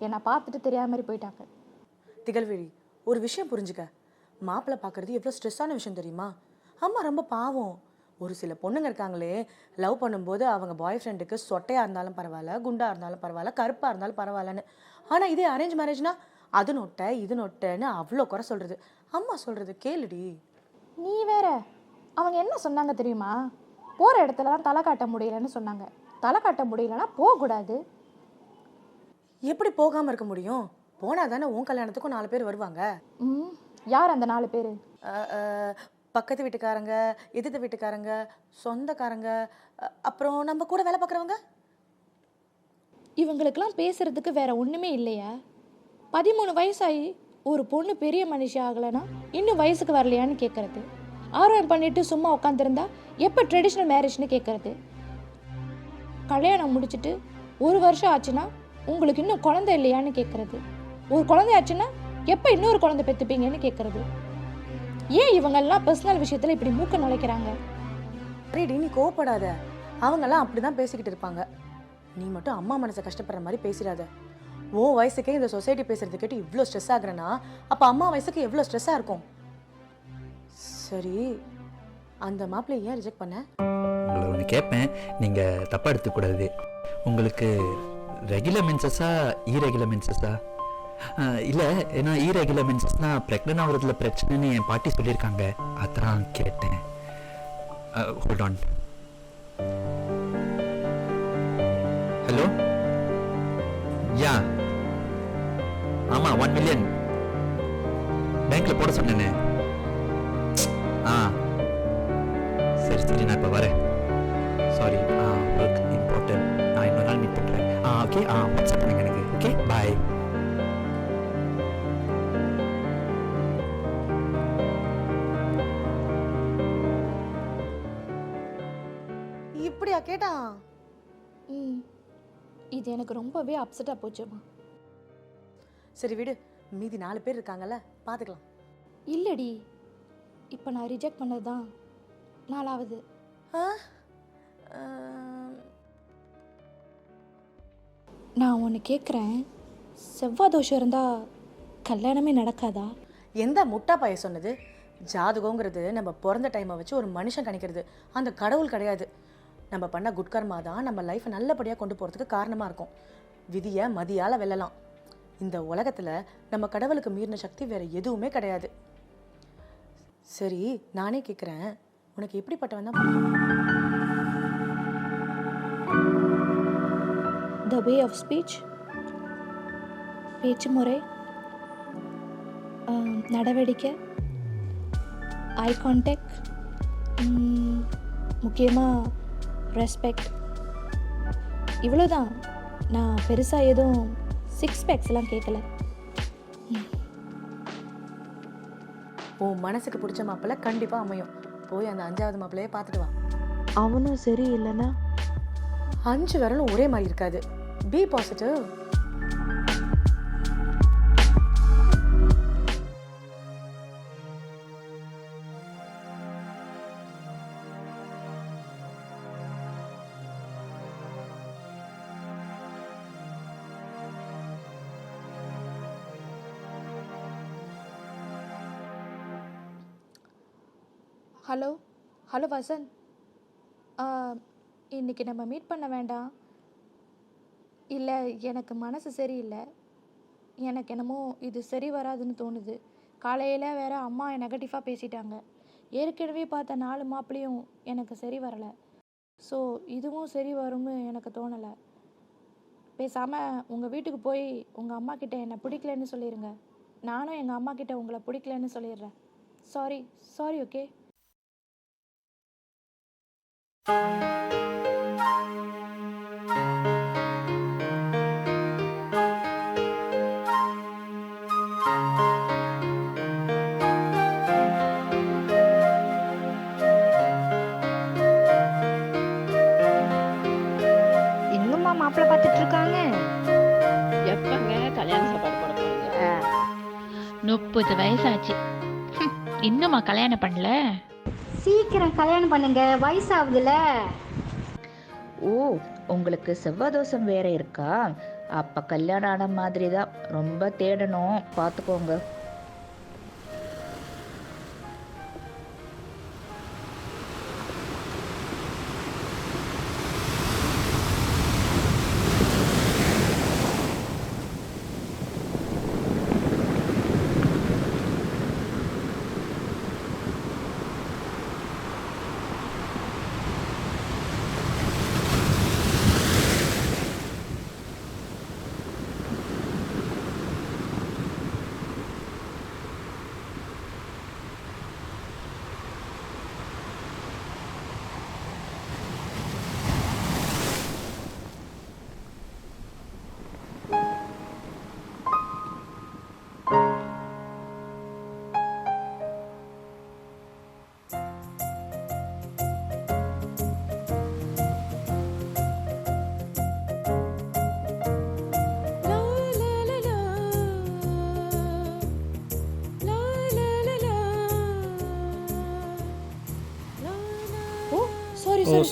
என்னை பார்த்துட்டு தெரியாத மாதிரி போயிட்டாங்க. திகழ்விழி, ஒரு விஷயம் புரிஞ்சுக்க. மாப்பிள்ளை பார்க்குறது எவ்வளோ ஸ்ட்ரெஸ்ஸான விஷயம் தெரியுமா? அம்மா ரொம்ப பாவம். ஒரு சில பொண்ணுங்க இருக்காங்களே, லவ் பண்ணும்போது அவங்க பாய் ஃப்ரெண்டுக்கு சொட்டையாக இருந்தாலும் பரவாயில்ல, குண்டாக இருந்தாலும் பரவாயில்ல, கருப்பாக இருந்தாலும் பரவாயில்லன்னு. ஆனால் இதே அரேஞ்ச் மேரேஜ்னா அது நொட்டை இது நொட்டைன்னு அவ்வளோ குறை சொல்கிறது. அம்மா சொல்கிறது கேளுடி. நீ வேற. அவங்க என்ன சொன்னாங்க தெரியுமா? போகிற இடத்துலலாம் தலை காட்ட முடியலன்னு சொன்னாங்க. தலை காட்ட முடியலன்னா போகக்கூடாது. எப்படி போகாமல் இருக்க முடியும்? போனால் தானே உன் கல்யாணத்துக்கும் 4 பேர் வருவாங்க. யார் அந்த 4 பேர்? பக்கத்து வீட்டுக்காரங்க, எதிர்த்த வீட்டுக்காரங்க, சொந்தக்காரங்க, அப்புறம் நம்ம கூட வேலை பார்க்குறவங்க. இவங்களுக்கெல்லாம் பேசுறதுக்கு வேற ஒன்றுமே இல்லையா? 13 வயசாகி ஒரு பொண்ணு பெரிய மனுஷி ஆகலைன்னா இன்னும் வயசுக்கு வரலையான்னு கேட்குறது. ஆர்வம் பண்ணிட்டு சும்மா உட்காந்துருந்தா எப்போ ட்ரெடிஷ்னல் மேரேஜ்னு கேட்குறது. கல்யாணம் முடிச்சுட்டு 1 வருஷம் ஆச்சுன்னா உங்களுக்கு இன்னும் குழந்தை இல்லையான்னு கேட்குறது. ஒரு குழந்தை ஆச்சுன்னா எப்போ இன்னொரு குழந்தை பெற்றுப்பீங்கன்னு கேட்குறது. ஏன் இவங்கெல்லாம் பர்சனல் விஷயத்தில் இப்படி மூக்க நுழைக்கிறாங்க? சரிடி, நீ கோவப்படாத. அவங்கெல்லாம் அப்படி தான் பேசிக்கிட்டு இருப்பாங்க. நீ மட்டும் அம்மா மனசை கஷ்டப்படுற மாதிரி பேசிடாத. உன் வயசுக்கே இந்த சொசைட்டி பேசுறது கேட்டு இவ்வளோ ஸ்ட்ரெஸ் ஆகுறேன்னா அப்போ அம்மா வயசுக்கு எவ்வளோ ஸ்ட்ரெஸ்ஸாக இருக்கும். சரி, அந்த மாப்பிள்ளை ஏன் ரிஜெக்ட் பண்ண? உங்களை ஒன்று கேட்பேன், நீங்கள் தப்பாக எடுத்துக்கூடாது. உங்களுக்கு ரெகுலர் மென்சஸா இரெகுலர் மென்சஸா? இல்லை, ஏன்னா இரெகுலர் மென்சஸ்னால் ப்ரெக்னென்ட் ஆகிறதுல பிரச்சனைன்னு என் பாட்டி சொல்லியிருக்காங்க. அதான் கேட்டேன். Hold on. ஹலோ, யா, ஆமாம், 1 மில்லியன் பேங்க்கில் போட சொன்னேனே. சரி சரி, நான் இப்போ வரேன். Sorry, work important. நான் இன்னொரு நாள் மீட் பண்ணுறேன். ஓகே, வாட்ஸ்அப் பண்ணுங்க எனக்கு. ஓகே, பாய். இப்படியா கேட்டான்? இது எனக்கு ரொம்பவே அப்செட்டாக போச்சுமா. சரி விடு, மீதி 4 பேர் இருக்காங்கல்ல, பார்த்துக்கலாம். இல்லடி, இப்போ நான் ரிஜெக்ட் பண்ணது தான் 4வது. நான் ஒன்று கேட்குறேன், செவ்வாய் தோஷம் இருந்தால் கல்யாணமே நடக்காதா? எந்த முட்டா பைய சொன்னது? ஜாதகங்கிறது நம்ம பிறந்த டைமை வச்சு ஒரு மனுஷன் கணிக்கிறது. அந்த கடவுள் கிடையாது. நம்ம பண்ண குட் கர்மா தான் நம்ம லைஃப்பை நல்லபடியாக கொண்டு போகிறதுக்கு காரணமாக இருக்கும். விதியை மதியால் வெல்லலாம். இந்த உலகத்தில் நம்ம கடவுளுக்கு மீறின சக்தி வேறு எதுவுமே கிடையாது. சரி, நானே கேட்குறேன், உனக்கு எப்படிப்பட்டவன் தான் பிடிக்கும்? த வே ஆஃப் ஸ்பீச், பேச்சு முறை, நடவடிக்கை, ஐ கான்டாக்ட், முக்கியமாக ரெஸ்பெக்ட். இவ்வளோதான். நான் பெருசாக எதுவும் 6 பேக்ஸ்லாம் கேட்கல. உன் மனசுக்கு பிடிச்ச மாப்பிள்ளை கண்டிப்பாக அமையும். போய் அந்த 5வது மாப்பிள்ளையே பார்த்துட்டு வா. அவனும் சரி இல்லைன்னா 5 விரலும் ஒரே மாதிரி இருக்காது. Be positive. Hello hello Vasanth, இன்னைக்கு நம்ம மீட் பண்ண வேண்டாம். இல்லை, எனக்கு மனசு சரியில்லை. எனக்கு என்னமோ இது சரி வராதுன்னு தோணுது. காலையில் வேற அம்மா நெகட்டிவாக பேசிட்டாங்க. ஏற்கனவே பார்த்த 4 மாப்பிளையும் எனக்கு சரி வரலை. ஸோ இதுவும் சரி வரும்னு எனக்கு தோணலை. பேசாமல் உங்கள் வீட்டுக்கு போய் உங்கள் அம்மா கிட்ட என்னை பிடிக்கலன்னு சொல்லிடுங்க. நானும் எங்கள் அம்மா கிட்ட உங்களை பிடிக்கலன்னு சொல்லிடுறேன். Sorry, okay? இன்னுமா மாப்பிள்ளை பார்த்துட்டு இருக்காங்க? எப்பங்க கல்யாண சாப்பாடு போட போறீங்க? 30 வயசாச்சு. இன்னுமா கல்யாணம் பண்ணல? சீக்கிரம் கல்யாணம் பண்ணுங்க, வயசாகுதுல. ஓ, உங்களுக்கு செவ்வாய் தோஷம் வேற இருக்கா? அப்ப கல்யாணம் ஆன மாதிரி தான். ரொம்ப தேடணும், பார்த்துக்கோங்க.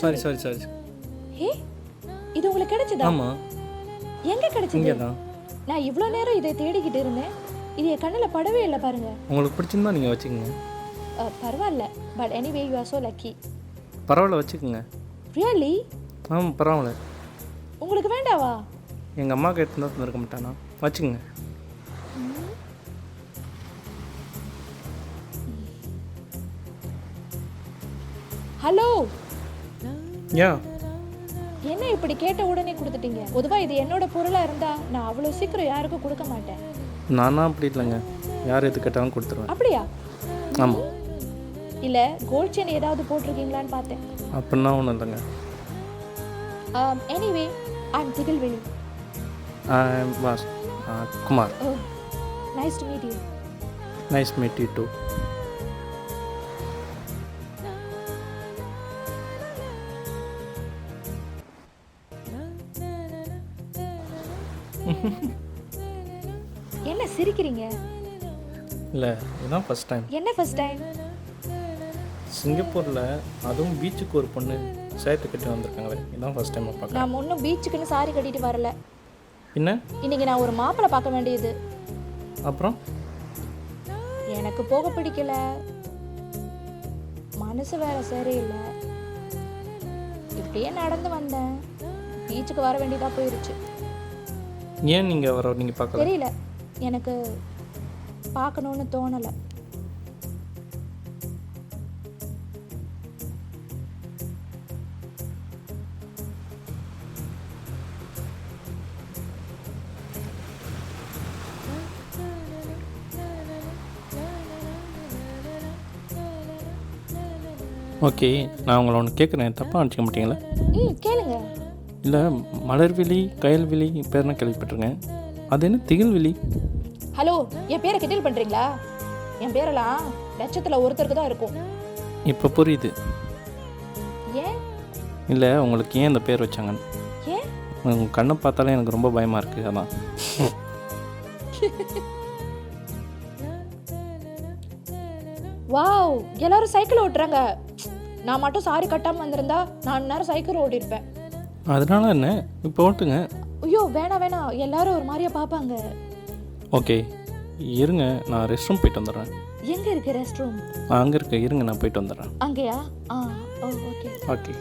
சாரி. ஹே, இது உங்களுக்கு கிடைச்சதா? ஆமாம், எங்க கிடைச்சது? இங்கே தான். நான் இவ்வளோ நேரம் இதை தேடிக்கிட்டு இருந்தேன். இது என் கண்ணில் படவே இல்லை பாருங்க. உங்களுக்கு பிடிச்சிருந்தா நீங்கள் வச்சுக்கோங்க. பரவாயில்ல, but anyway you are so lucky. பரவாயில்ல, வச்சுக்கோங்க. ரியலி? ஆமாம், பரவாயில்ல. உங்களுக்கு வேண்டாவா? எங்கள் அம்மாவுக்கு எடுத்து தான் தந்திருக்க மாட்டானா? வச்சுக்கோங்க. ஹலோ, ஏன் என்ன இப்படி கேட்ட உடனே கொடுத்துட்டீங்க? பொதுவாக இது என்னோட பொருளாக இருந்தால் நான் அவ்வளோ சீக்கிரம் யாருக்கும் கொடுக்க மாட்டேன். நானா அப்படி இல்லைங்க, யார் எது கேட்டாலும் கொடுத்துருவேன். அப்படியா? ஆமாம். இல்லை, கோல்ட் செயின் ஏதாவது போட்டிருக்கீங்களான்னு பார்த்தேன். அப்படின்னா ஒன்றும் இல்லைங்க. Anyway, I am Thigazhveli. Boss Kumar. Oh, nice to meet you. Nice meet you too. என்ன சிரிக்கிறீங்க? இல்லை, இதுதான் ஃபஸ்ட் டைம். என்ன ஃபர்ஸ்ட் டைம்? சிங்கப்பூரில் அதுவும் பீச்சுக்கு ஒரு பொண்ணு சேர்த்து கட்டி வந்திருக்காங்களே, இதுதான் ஃபஸ்ட் டைம் பார்க்குறேன். நான் ஒன்றும் பீச்சுக்குன்னு சாரி கட்டிட்டு வரல. என்ன? இன்னைக்கு நான் ஒரு மாப்பிள்ளை பார்க்க வேண்டியது. அப்புறம் எனக்கு போக பிடிக்கல, மனசு வேற சரியில்லை. இப்படியே நடந்து வந்தேன், பீச்சுக்கு வர வேண்டியதாக போயிருச்சு. ஏன் நீங்கள் பார்க்கல? தெரியல, எனக்கு பார்க்கணுன்னு தோணலை. ஓகே, நான் உங்களை ஒன்று கேட்குறேன், தப்பாக நினச்சிக்க மாட்டீங்களா? கேளுங்க. இல்லை, மலர்விழி கயல்விழி பேர் நான் கேள்விப்பட்டிருக்கேன். அது என்ன திகழ்விழி? ஹலோ, என் பேரை கிண்டல் பண்ணுறீங்களா? என் பேரெல்லாம் லட்சத்தில் ஒருத்தருக்கு தான் இருக்கும். இப்போ புரியுது. ஏன்? இல்லை, உங்களுக்கு ஏன் இந்த பேர் வச்சாங்கன்னு. ஏன்? உங்கள் கண்ணை பார்த்தாலே எனக்கு ரொம்ப பயமாக இருக்குது, அதான். வாவ், எல்லாரும் சைக்கிள் ஓட்டுறாங்க. நான் மட்டும் சாரி கட்டாமல் வந்திருந்தா நான் நேரம் சைக்கிள் ஓட்டியிருப்பேன். அதனால என்ன, இப்போ ஓட்டுங்க. ஐயோ, வேணாம், எல்லாரும் ஒரு மாதிரியா பார்ப்பாங்க. ஓகே, இருங்க, நான் ரெஸ்ட் ரூம் போயிட்டு வந்துடுறேன். எங்கே இருக்கு ரெஸ்ட் ரூம்? அங்கே இருங்க, நான் போயிட்டு வந்துடுறேன். அங்கேயா? ஓகே. ஓகே.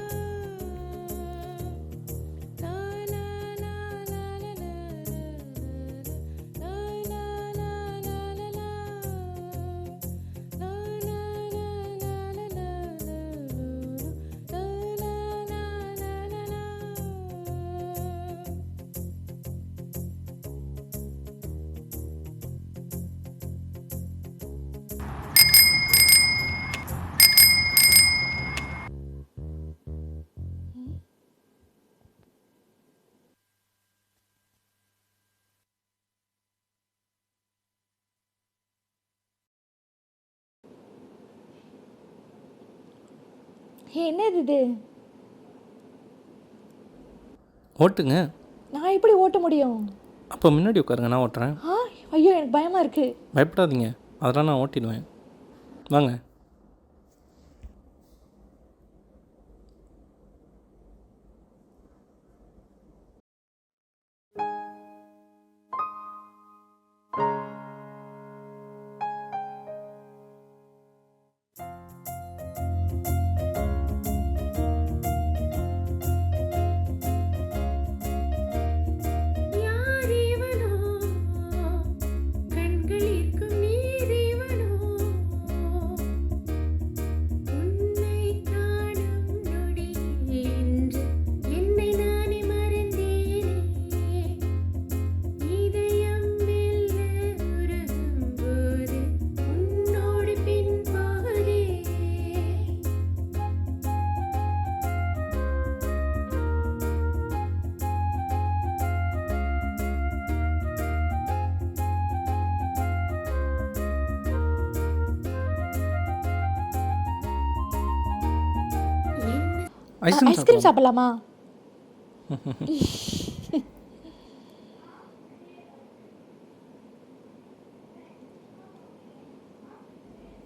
என்னது இது? ஓட்டுங்க. நான் எப்படி ஓட்ட முடியும்? அப்போ முன்னாடி உட்காருங்க, நான் ஓட்டுறேன். ஐயோ எனக்கு பயமாக இருக்கு. பயப்படாதீங்க, அதெல்லாம் நான் ஓட்டிடுவேன். வாங்க. ஐஸ்கிரீம் சாப்பிடலாமா?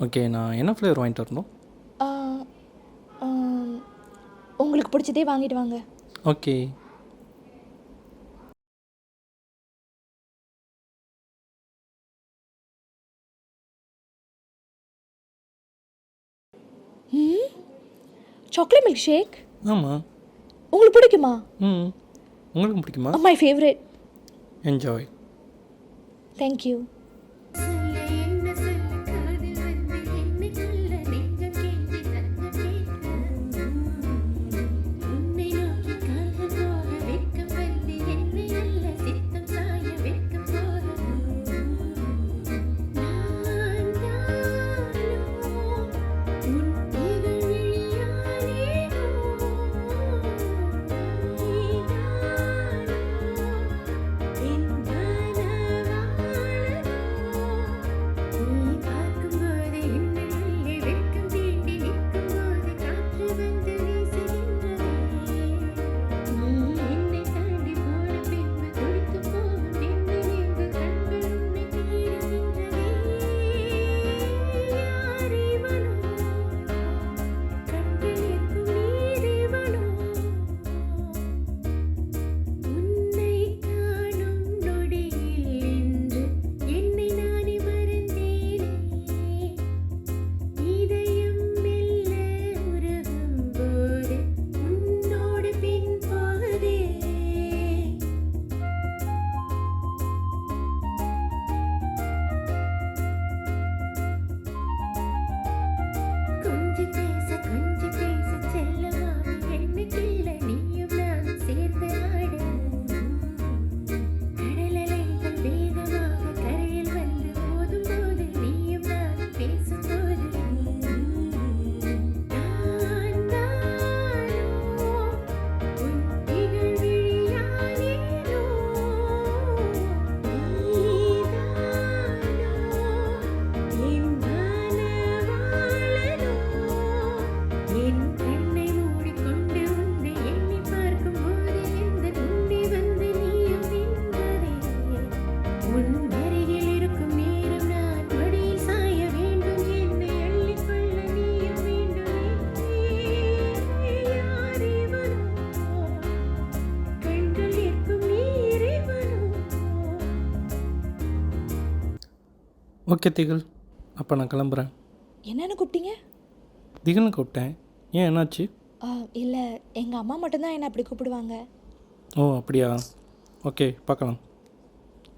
ஓகே, நான் என்ன ஃப்ளேவர் வாங்கிட்டு வரணும்? உங்களுக்கு பிடிச்சதே வாங்கிட்டு வாங்க. ஓகே. Chocolate milk shake. ஆமாம். உங்களுக்கு பிடிக்குமா? உங்களுக்கு பிடிக்குமா? My favourite. Enjoy. Thank you. Okay Thigazh, அப்போ நான் கிளம்புறேன். என்னென்னு கூப்பிட்டீங்க? திகழ்னு கூப்பிட்டேன். ஏன், என்னாச்சு? இல்லை, எங்கள் அம்மா மட்டும்தான் என்னை அப்படி கூப்பிடுவாங்க. ஓ அப்படியா? ஓகே, பார்க்கலாம்.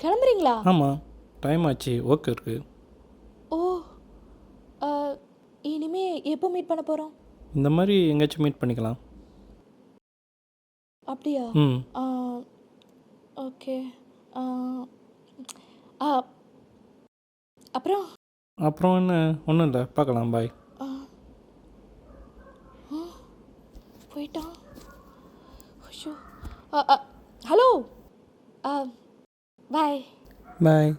கிளம்புறீங்களா? ஆமாம், டைம் ஆச்சு, ஒர்க் இருக்குது. ஓ, இனிமே எப்போ மீட் பண்ண போகிறோம்? இந்த மாதிரி எங்கேயாச்சும் மீட் பண்ணிக்கலாம். அப்படியா? ஓகே. அப்புறம் என்ன, ஒன்றும் இல்லை, பார்க்கலாம். பாய். போயிட்டான். ஹலோ, பாய். பாய்.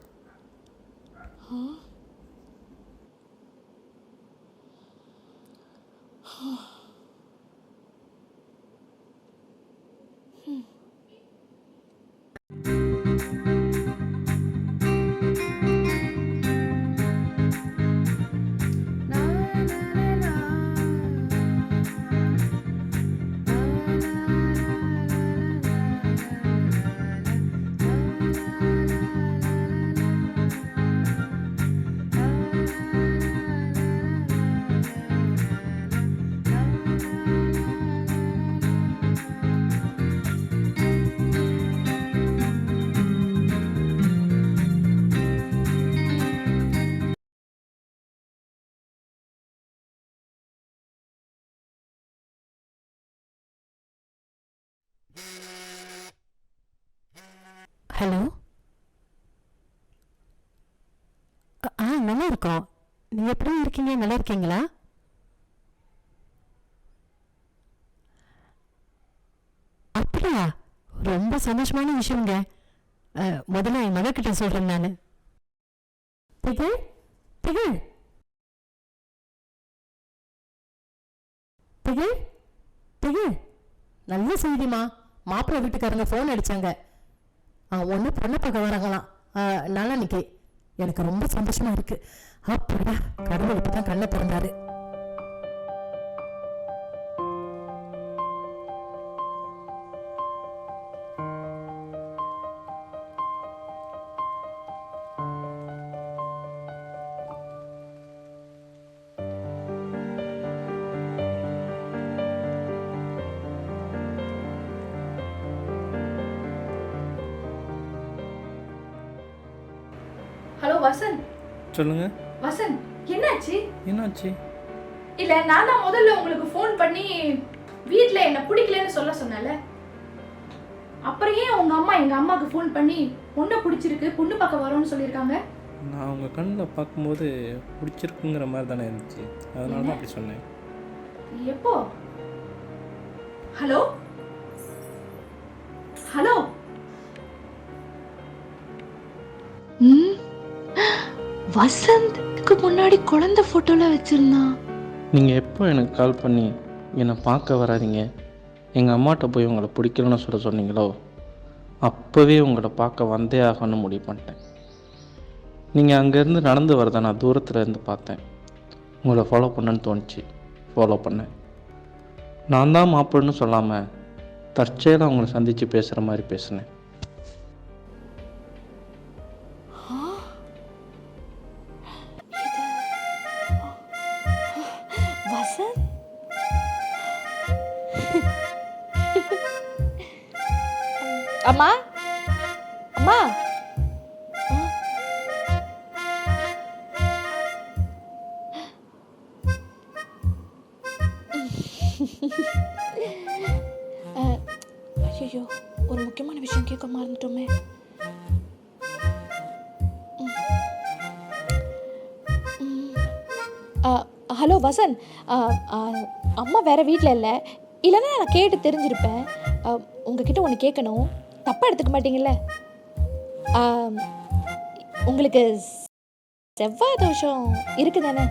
ஹலோ. நல்லா இருக்கோம். நீங்கள் எப்படி இருக்கீங்க? நல்லா இருக்கீங்களா? அப்படியா? ரொம்ப சந்தோஷமான விஷயங்க. முதல்ல என் மகக்கிட்ட சொல்கிறேன் நான். திகழ் திகழ் திகழ் திகழ் நல்ல செய்திமா. மாப்பிள்ளை வீட்டுக்காரங்க ஃபோன் அடித்தாங்க. ஒன்று பொண்ணை பார்க்க வராங்களாம் நாளான்னைக்கு. எனக்கு ரொம்ப சந்தோஷமா இருக்கு. அப்படியா, கடவுள் இப்போ தான் கண்ணை திறந்தாரு. ஹலோ வசந்த். சொல்லுங்க. வசந்த், என்னாச்சு? என்னாச்சு? இல்ல, நான் தான் முதல்ல உங்களுக்கு ஃபோன் பண்ணி வீட்ல என்ன பிடிக்கலன்னு சொல்ல சொன்னல. அப்புறம் ஏன் உங்க அம்மா எங்க அம்மாக்கு ஃபோன் பண்ணி பொண்ணை பிடிச்சிருக்கு, பொண்ணு பார்க்க வரோன்னு சொல்லியிருக்காங்க? நான் உங்கள் கண்ணில் பார்க்கும்போது பிடிச்சிருக்குங்கிற மாதிரி தானே இருந்துச்சு, அதனால தான் அப்படி சொன்னேன். எப்போ? Hello hello. வசந்த்க்கு முன்னாடி குழந்தை போட்டோல வச்சிருந்தான். நீங்கள் எப்போ எனக்கு கால் பண்ணி என்னை பார்க்க வராதீங்க, எங்கள் அம்மாட்ட போய் உங்களை பிடிக்கலன்னு சொல்ல சொன்னீங்களோ, அப்போவே உங்களை பார்க்க வந்தே ஆகணும்னு முடிவு பண்ணிட்டேன். நீங்கள் அங்கேருந்து நடந்து வரதை நான் தூரத்தில் இருந்து பார்த்தேன். உங்களை ஃபாலோ பண்ணணுன்னு தோணுச்சு, ஃபாலோ பண்ணேன். நான் தான் மாப்பிள்ளைன்னு சொல்லாமல் தற்செயலாக உங்களை சந்தித்து பேசுகிற மாதிரி பேசினேன். வசந்த், அம்மா அம்மா. ஐயோ, ஒரு முக்கியமான விஷயம் கேட்க மறந்துட்டோமே. ஹலோ வசந்த், அம்மா வேற வீட்டில் இல்லை, இல்லைன்னா நான் கேட்டு தெரிஞ்சிருப்பேன். உங்ககிட்ட ஒன்று கேட்கணும், தப்பாக எடுத்துக்க மாட்டீங்கல்ல? உங்களுக்கு செவ்வாய் தோஷம் இருக்குதானே?